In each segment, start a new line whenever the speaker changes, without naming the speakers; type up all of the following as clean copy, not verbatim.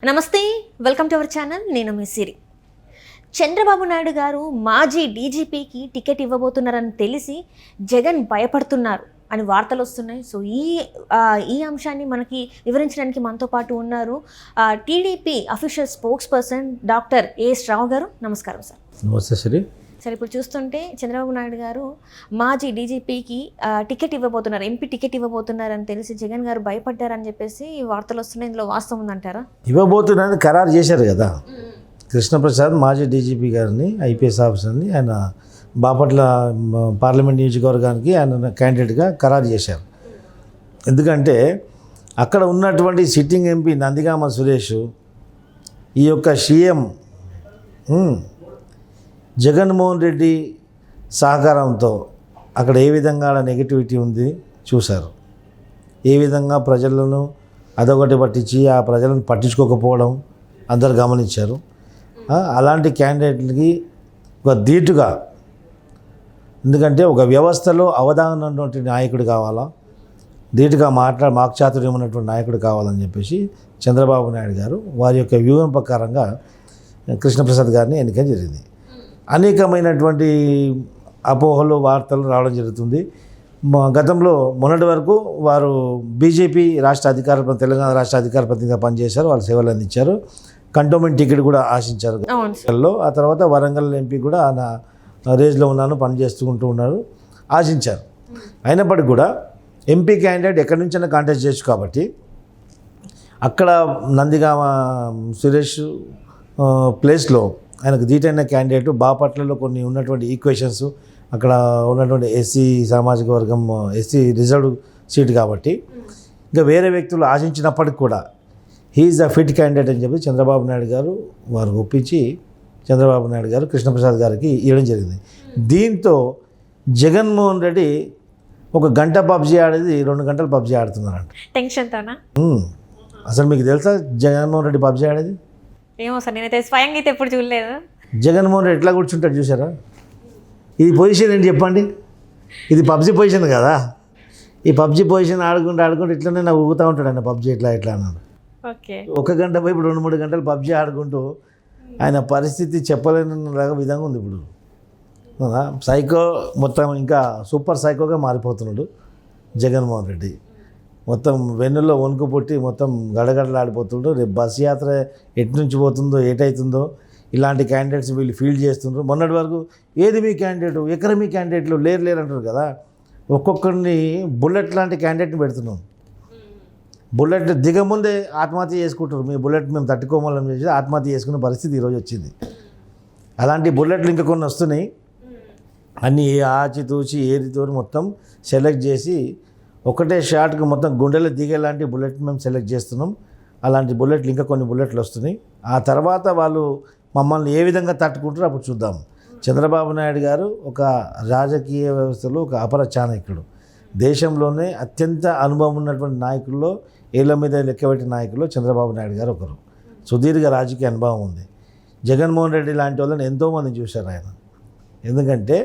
నమస్తే, welcome to our channel. నేను మీ సిరి. చంద్రబాబు నాయుడు గారు మాజీ డీజీపీకి టికెట్ ఇవ్వబోతున్నారని తెలిసి జగన్ భయపడుతున్నారు అని వార్తలు వస్తున్నాయి. సో ఈ అంశాన్ని మనకి వివరించడానికి మనతో పాటు ఉన్నారు TDP official spokesperson doctor A S Rao garu. నమస్కారం సార్.
నమస్తే శ్రీ.
సార్, ఇప్పుడు చూస్తుంటే చంద్రబాబు నాయుడు గారు మాజీ డీజీపీకి టికెట్ ఇవ్వబోతున్నారు, ఎంపీ టికెట్ ఇవ్వబోతున్నారని తెలిసి జగన్ గారు భయపడ్డారని చెప్పేసి వార్తలు వస్తున్నాయి. ఇందులో వాస్తవం ఉందంటారా?
ఇవ్వబోతున్నారని ఖరారు చేశారు కదా కృష్ణప్రసాద్, మాజీ డీజీపీ గారిని, ఐపీఎస్ ఆఫీసర్ని ఆయన బాపట్ల పార్లమెంట్ నియోజకవర్గానికి ఆయన క్యాండిడేట్గా ఖరారు చేశారు. ఎందుకంటే అక్కడ ఉన్నటువంటి సిట్టింగ్ ఎంపీ నందిగామ సురేష్ ఈ యొక్క సీఎం జగన్మోహన్ రెడ్డి సహకారంతో అక్కడ ఏ విధంగా నెగిటివిటీ ఉంది చూశారు. ఏ విధంగా ప్రజలను అదొకటి పట్టించి ఆ ప్రజలను పట్టించుకోకపోవడం అందరు గమనించారు. అలాంటి క్యాండిడేట్లకి ఒక ధీటుగా, ఎందుకంటే ఒక వ్యవస్థలో అవగాహన ఉన్నటువంటి నాయకుడు కావాలా, ధీటుగా వాక్చాతుర్యం ఉన్నటువంటి నాయకుడు కావాలని చెప్పేసి చంద్రబాబు నాయుడు గారు వారి యొక్క వ్యూహం ప్రకారంగా కృష్ణప్రసాద్ గారిని ఎన్నిక జరిగింది. అనేకమైనటువంటి అపోహలు, వార్తలు రావడం జరుగుతుంది. గతంలో మొన్నటి వరకు వారు బీజేపీ తెలంగాణ రాష్ట్ర అధికార ప్రతినిధిగా పనిచేశారు, వాళ్ళు సేవలు అందించారు. కంటోన్మెంట్ టికెట్ కూడా ఆశించారు. ఆ తర్వాత వరంగల్ ఎంపీ కూడా ఆయన రేంజ్లో ఉన్నాను, పనిచేసుకుంటూ ఉన్నారు, ఆశించారు. అయినప్పటికీ కూడా ఎంపీ క్యాండిడేట్ ఎక్కడి నుంచైనా కాంటెస్ట్ చేయొచ్చు కాబట్టి అక్కడ నందిగామ సురేష్ ప్లేస్లో ఆయనకు ధీటైన క్యాండిడేట్ బాపట్లలో కొన్ని ఉన్నటువంటి ఈక్వేషన్స్, అక్కడ ఉన్నటువంటి ఎస్సీ సామాజిక వర్గం, ఎస్సీ రిజర్వ్డ్ సీట్ కాబట్టి ఇంకా వేరే వ్యక్తులు ఆశించినప్పటికి కూడా హీఈస్ ద ఫిట్ క్యాండిడేట్ అని చెప్పి చంద్రబాబు నాయుడు గారు వారు ఒప్పించి చంద్రబాబు నాయుడు గారు కృష్ణప్రసాద్ గారికి ఇవ్వడం జరిగింది. దీంతో జగన్మోహన్ రెడ్డి ఒక గంట పబ్జీ ఆడేది 2 గంటలు పబ్జీ ఆడుతున్నారంట.
టెన్షన్తోనా?
అసలు మీకు తెలుసా జగన్మోహన్ రెడ్డి పబ్జీ ఆడేది?
ఏమో సార్, నేనైతే స్వయంగా అయితే ఎప్పుడు చూడలేదు.
జగన్మోహన్ రెడ్డి ఎట్లా కూర్చుంటాడు చూసారా? ఇది పొజిషన్ ఏంటి చెప్పండి? ఇది పబ్జీ పొజిషన్ కదా. ఈ పబ్జీ పొజిషన్ ఆడుకుంటూ ఇట్లనే నా ఊగుతూ ఉంటాడు ఆయన. పబ్జీ ఇట్లా అన్నాడు.
ఓకే,
1 గంట పోయి ఇప్పుడు 2-3 గంటలు పబ్జీ ఆడుకుంటూ ఆయన పరిస్థితి చెప్పలేని విధంగా ఉంది. ఇప్పుడు సైకో మొత్తం ఇంకా సూపర్ సైకోగా మారిపోతున్నాడు జగన్మోహన్ రెడ్డి. మొత్తం వెన్నుల్లో వణుకు పుట్టి మొత్తం గడగడలాడిపోతుండ్రు. రేపు బస్సు యాత్ర ఎటు నుంచి పోతుందో, ఏటవుతుందో ఇలాంటి క్యాండిడేట్స్ వీళ్ళు ఫీల్డ్ చేస్తుండ్రు. మొన్నటి వరకు ఏది మీ క్యాండిడేటు, ఎక్కడ మీ క్యాండిడేట్లు లేరు అంటారు కదా. ఒక్కొక్కరిని బుల్లెట్ లాంటి క్యాండిడేట్ని పెడుతున్నాం. బుల్లెట్ దిగముందే ఆత్మహత్య చేసుకుంటారు. మీ బుల్లెట్ మేము తట్టుకోమలం చేసి ఆత్మహత్య చేసుకునే పరిస్థితి ఈరోజు వచ్చింది. అలాంటి బుల్లెట్లు ఇంకా కొన్ని వస్తున్నాయి. అన్నీ ఆచితూచి ఏరితో మొత్తం సెలెక్ట్ చేసి ఒకటే షాట్కి మొత్తం గుండెలు దిగేలాంటి బుల్లెట్ మేము సెలెక్ట్ చేస్తున్నాం. అలాంటి బుల్లెట్లు ఇంకా కొన్ని బుల్లెట్లు వస్తున్నాయి. ఆ తర్వాత వాళ్ళు మమ్మల్ని ఏ విధంగా తట్టుకుంటారో అప్పుడు చూద్దాం. చంద్రబాబు నాయుడు గారు ఒక రాజకీయ వ్యవస్థలో ఒక అపర చాణక్యుడు. దేశంలోనే అత్యంత అనుభవం ఉన్నటువంటి నాయకుల్లో, ఏళ్ళ మీద లెక్కబెట్టిన నాయకుల్లో చంద్రబాబు నాయుడు గారు ఒకరు. సుదీర్ఘ రాజకీయ అనుభవం ఉంది. జగన్మోహన్ రెడ్డి లాంటి వాళ్ళని ఎంతోమంది చూశారు ఆయన. ఎందుకంటే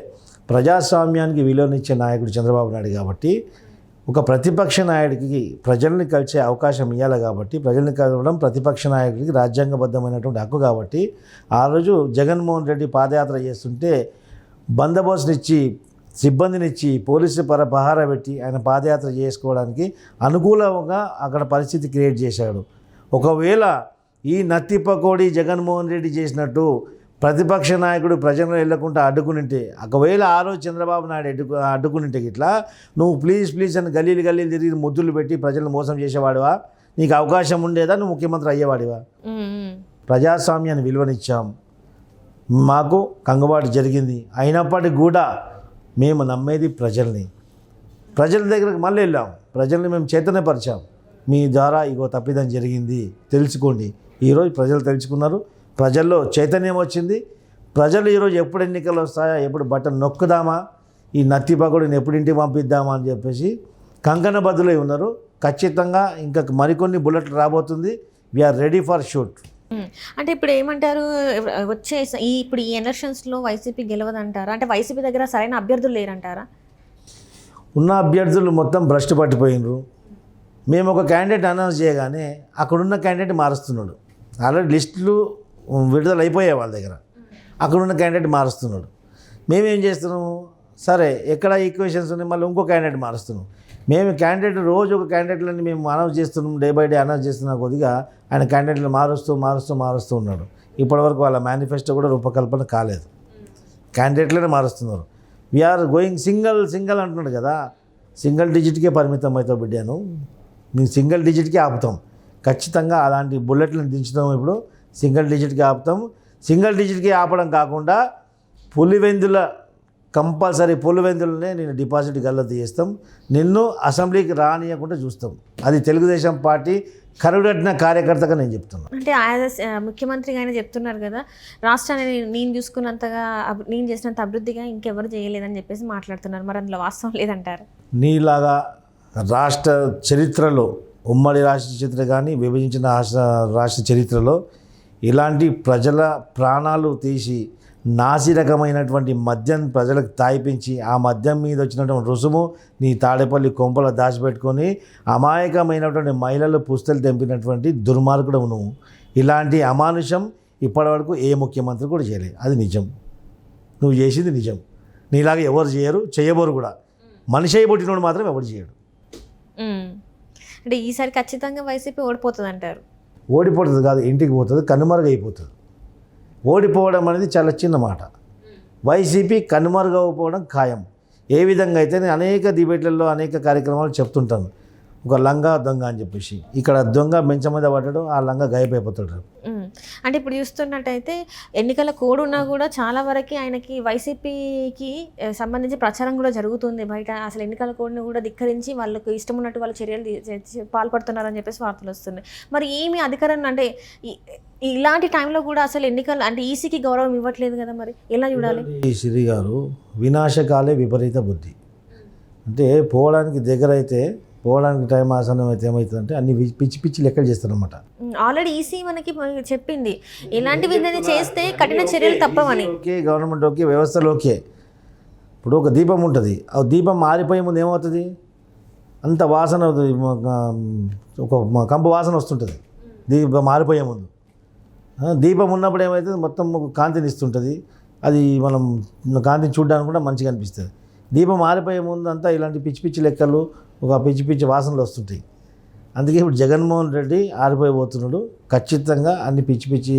ప్రజాస్వామ్యానికి విలువనిచ్చే నాయకుడు చంద్రబాబు నాయుడు కాబట్టి ఒక ప్రతిపక్ష నాయకుడికి ప్రజల్ని కలిసే అవకాశం ఇవ్వాలి కాబట్టి, ప్రజల్ని కలవడం ప్రతిపక్ష నాయకుడికి రాజ్యాంగబద్ధమైనటువంటి హక్కు కాబట్టి ఆ రోజు జగన్మోహన్ రెడ్డి పాదయాత్ర చేస్తుంటే బందోబస్తునిచ్చి, సిబ్బందినిచ్చి, పోలీసు పహారా పెట్టి ఆయన పాదయాత్ర చేసుకోవడానికి అనుకూలంగా అక్కడ పరిస్థితి క్రియేట్ చేశాడు. ఒకవేళ ఈ నత్తి పకోడి జగన్మోహన్ రెడ్డి చేసినట్టు ప్రతిపక్ష నాయకుడు ప్రజలను వెళ్ళకుండా అడ్డుకునింటే, ఒకవేళ ఆ రోజు చంద్రబాబు నాయుడు అడ్డుకునింటే ఇట్లా నువ్వు ప్లీజ్ అని గల్లీలు తిరిగి ముద్దులు పెట్టి ప్రజలను మోసం చేసేవాడివా? నీకు అవకాశం ఉండేదా? నువ్వు ముఖ్యమంత్రి అయ్యేవాడివా? ప్రజాస్వామ్యాన్ని విలువనిచ్చాం, మాకు కంగుబాటు జరిగింది. అయినప్పటికీ కూడా మేము నమ్మేది ప్రజల్ని. ప్రజల దగ్గరకు మళ్ళీ వెళ్ళాం, ప్రజల్ని మేము చైతన్యపరిచాం. మీ ద్వారా ఇగో తప్పిదం జరిగింది తెలుసుకోండి. ఈరోజు ప్రజలు తెలుసుకున్నారు, ప్రజల్లో చైతన్యం వచ్చింది. ప్రజలు ఈరోజు ఎప్పుడు ఎన్నికలు వస్తాయా, ఎప్పుడు బటన్ నొక్కుదామా, ఈ నత్తి పకోడిని ఎప్పుడు ఇంటికి పంపిద్దామా అని చెప్పేసి కంకణబద్దులై ఉన్నారు. ఖచ్చితంగా ఇంకా మరికొన్ని బుల్లెట్లు రాబోతుంది. We're ready for shoot.
అంటే ఇప్పుడు ఏమంటారు, ఇప్పుడు ఈ ఎలక్షన్స్లో వైసీపీ గెలవదంటారా? అంటే వైసీపీ దగ్గర సరైన అభ్యర్థులు లేరంటారా?
ఉన్న అభ్యర్థులు మొత్తం భ్రష్టు పట్టిపోయినరు. మేము ఒక క్యాండిడేట్ అనౌన్స్ చేయగానే అక్కడున్న క్యాండిడేట్ మారుస్తున్నాడు. ఆల్రెడీ లిస్టులు విడుదల అయిపోయాయి వాళ్ళ దగ్గర. అక్కడ ఉన్న క్యాండిడేట్ మారుస్తున్నాడు. మేమేం చేస్తున్నాము, సరే ఎక్కడ ఈక్వేషన్స్ ఉన్నాయి మళ్ళీ ఇంకో క్యాండిడేట్ మారుస్తున్నాం. మేము క్యాండిడేట్ రోజు ఒక క్యాండిడేట్లని మేము అనౌన్స్ చేస్తున్నాం, డే బై డే అనౌన్స్ చేస్తున్న కొద్దిగా ఆయన క్యాండిడేట్లు మారుస్తూ ఉన్నాడు. ఇప్పటివరకు వాళ్ళ మేనిఫెస్టో కూడా రూపకల్పన కాలేదు, క్యాండిడేట్లనే మారుస్తున్నారు. వీఆర్ గోయింగ్ సింగిల్ అంటున్నాడు కదా, సింగిల్ డిజిట్కే పరిమితం అవుతావు బిడ్డాను, మేము సింగిల్ డిజిట్కే ఆపుతాం. ఖచ్చితంగా అలాంటి బుల్లెట్లను దించుతాం. ఇప్పుడు సింగిల్ డిజిట్కి ఆపుతాం. సింగిల్ డిజిట్కి ఆపడం కాకుండా పులివెందుల కంపల్సరీ పులివెందులనే నేను డిపాజిట్ గల్లతి చేస్తాం, నిన్ను అసెంబ్లీకి రానియకుండా చూస్తాం. అది తెలుగుదేశం పార్టీ కరుడట్టిన కార్యకర్తగా నేను చెప్తున్నాను.
అంటే ఆయన ముఖ్యమంత్రిగా ఆయన చెప్తున్నారు కదా, రాష్ట్రాన్ని నేను చూసుకున్నంతగా నేను చేసినంత అభివృద్ధిగా ఇంకెవరు చేయలేదని చెప్పేసి మాట్లాడుతున్నారు. మరి అందులో వాస్తవం లేదంటారు?
నీలాగా రాష్ట్ర చరిత్రలో, ఉమ్మడి రాష్ట్ర చరిత్ర కానీ విభజించిన రాష్ట్ర చరిత్రలో ఇలాంటి ప్రజల ప్రాణాలు తీసి నాసిరకమైనటువంటి మద్యం ప్రజలకు తాయిపించి ఆ మద్యం మీద వచ్చినటువంటి రుసుము నీ తాడేపల్లి కొంపలో దాచిపెట్టుకొని అమాయకమైనటువంటి మహిళలు పుస్తలు తెంపినటువంటి దుర్మార్గుడు నువ్వు. ఇలాంటి అమానుషం ఇప్పటివరకు ఏ ముఖ్యమంత్రి కూడా చేయలేదు. అది నిజం, నువ్వు చేసింది నిజం. నీలాగా ఎవరు చేయరు, చేయబోరు కూడా. మనిషి అయి పుట్టినోడు మాత్రం ఎవరు చేయడు.
అంటే ఈసారి ఖచ్చితంగా వైసీపీ ఓడిపోతుంది అంటారు?
ఓడిపోతుంది కాదు, ఇంటికి పోతుంది, కనుమరుగైపోతుంది. ఓడిపోవడం అనేది చాలా చిన్న మాట. వైసీపీ కనుమరుగైపోవడం ఖాయం. ఏ విధంగా అయితే నేను అనేక డిబేట్లలో అనేక కార్యక్రమాలు చెప్తుంటాను, ఒక లంగా దొంగ అని చెప్పేసి. ఇక్కడ దొంగ బెంచ మీద పడ్డాడు, ఆ లంగా గాయపడిపోతాడు.
అంటే ఇప్పుడు చూస్తున్నట్టయితే ఎన్నికల కోడ్ ఉన్నా కూడా చాలా వరకు ఆయనకి వైసీపీకి సంబంధించి ప్రచారం కూడా జరుగుతుంది బయట. అసలు ఎన్నికల కోడ్ని కూడా ధిక్కరించి వాళ్ళకు ఇష్టం ఉన్నట్టు వాళ్ళ చర్యలు పాల్పడుతున్నారని చెప్పేసి వార్తలు వస్తున్నాయి. మరి ఏమి అధికారం అంటే ఇలాంటి టైంలో కూడా అసలు ఎన్నికలు అంటే ఈసీకి గౌరవం ఇవ్వట్లేదు కదా, మరి ఎలా చూడాలి?
ఈ శ్రీ గారు వినాశకాలే విపరీత బుద్ధి. అంటే పోవడానికి దగ్గర అయితే, పోవడానికి టైం ఆసనం అయితే ఏమవుతుందంటే అన్ని పిచ్చి పిచ్చి లెక్కలు చేస్తారనమాట.
ఆల్రెడీ ఈసీ మనకి చెప్పింది ఇలాంటివి చేస్తే కఠిన చర్యలు తప్పవని.
ఓకే, గవర్నమెంట్ ఓకే, వ్యవస్థలు ఓకే. ఇప్పుడు ఒక దీపం ఉంటుంది, ఆ దీపం మారిపోయే ముందు ఏమవుతుంది, అంత వాసన అవుతుంది, ఒక కంపు వాసన వస్తుంటుంది దీపం మారిపోయే ముందు. దీపం ఉన్నప్పుడు ఏమవుతుంది, మొత్తం ఒక కాంతిని ఇస్తుంటుంది, అది మనం కాంతిని చూడడానికి కూడా మంచిగా అనిపిస్తుంది. దీపం మారిపోయే ముందు అంతా ఇలాంటి పిచ్చి పిచ్చి లెక్కలు, ఒక పిచ్చి పిచ్చి వాసనలు వస్తుంటాయి. అందుకే ఇప్పుడు జగన్మోహన్ రెడ్డి ఆరిపోయిపోతున్నాడు. ఖచ్చితంగా అన్ని పిచ్చి పిచ్చి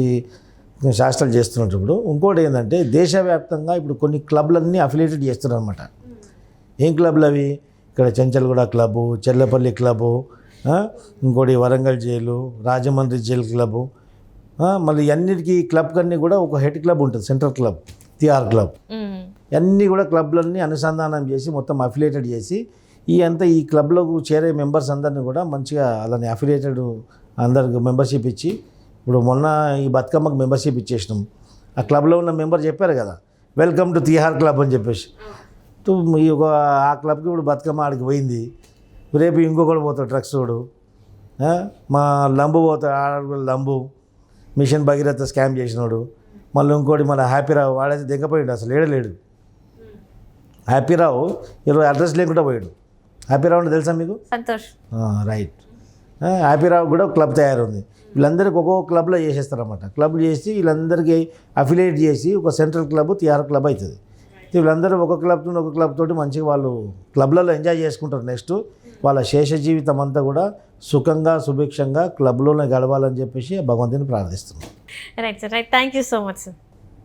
శాస్త్రాలు చేస్తున్నట్టు. ఇప్పుడు ఇంకోటి ఏంటంటే దేశవ్యాప్తంగా ఇప్పుడు కొన్ని క్లబ్లన్నీ అఫిలియేటెడ్ చేస్తున్నారు అనమాట. ఏం క్లబ్లు అవి? ఇక్కడ చెంచల్గూడ క్లబ్బు, చెల్లపల్లి క్లబ్బు, ఇంకోటి Warangal jail, Rajahmundry jail club, మళ్ళీ అన్నిటికీ క్లబ్ కన్నీ కూడా ఒక హెడ్ క్లబ్ ఉంటుంది, సెంట్రల్ క్లబ్, తిహార్ క్లబ్. అన్నీ కూడా క్లబ్లన్నీ అనుసంధానం చేసి మొత్తం అఫిలియేటెడ్ చేసి ఈ క్లబ్లోకి చేరే మెంబర్స్ అందరినీ కూడా మంచిగా అలానే అఫిలియేటెడ్ అందరికి మెంబర్షిప్ ఇచ్చి, ఇప్పుడు మొన్న ఈ బతుకమ్మకు మెంబర్షిప్ ఇచ్చేసినాం. ఆ క్లబ్లో ఉన్న మెంబర్ చెప్పారు కదా, వెల్కమ్ టు తిహార్ క్లబ్ అని చెప్పేసి. ఆ క్లబ్కి ఇప్పుడు బతుకమ్మ ఆడికి పోయింది, రేపు ఇంకొకటి పోతాడు డ్రగ్స్ వాడు, మా లంబు పోతాడు, ఆడ లంబు మిషన్ భగీరథ స్కామ్ చేసినాడు. మళ్ళీ ఇంకోటి మన హ్యాపీరావు, వాడైతే దిగపోయాడు, అసలు లేడు. హ్యాపీరావు ఈరోజు అడ్రస్ లేకుండా పోయాడు. హ్యాపీరావు అంటే తెలుసా మీకు?
సంతోష్.
రైట్. హ్యాపీరావు కూడా క్లబ్ తయారుంది. వీళ్ళందరికీ ఒక్కొక్క క్లబ్లో చేసేస్తారన్నమాట. క్లబ్లు చేసి వీళ్ళందరికీ అఫిలియేట్ చేసి ఒక సెంట్రల్ క్లబ్, తిహార్ క్లబ్ అవుతుంది. వీళ్ళందరూ ఒక క్లబ్ తోటి మంచిగా వాళ్ళు క్లబ్లలో ఎంజాయ్ చేసుకుంటారు. నెక్స్ట్ వాళ్ళ శేష జీవితం అంతా కూడా సుఖంగా సుభిక్షంగా క్లబ్లోనే గడవాలని చెప్పేసి భగవంతుని ప్రార్థిస్తున్నాం.
Right sir, right. Thank you so much sir.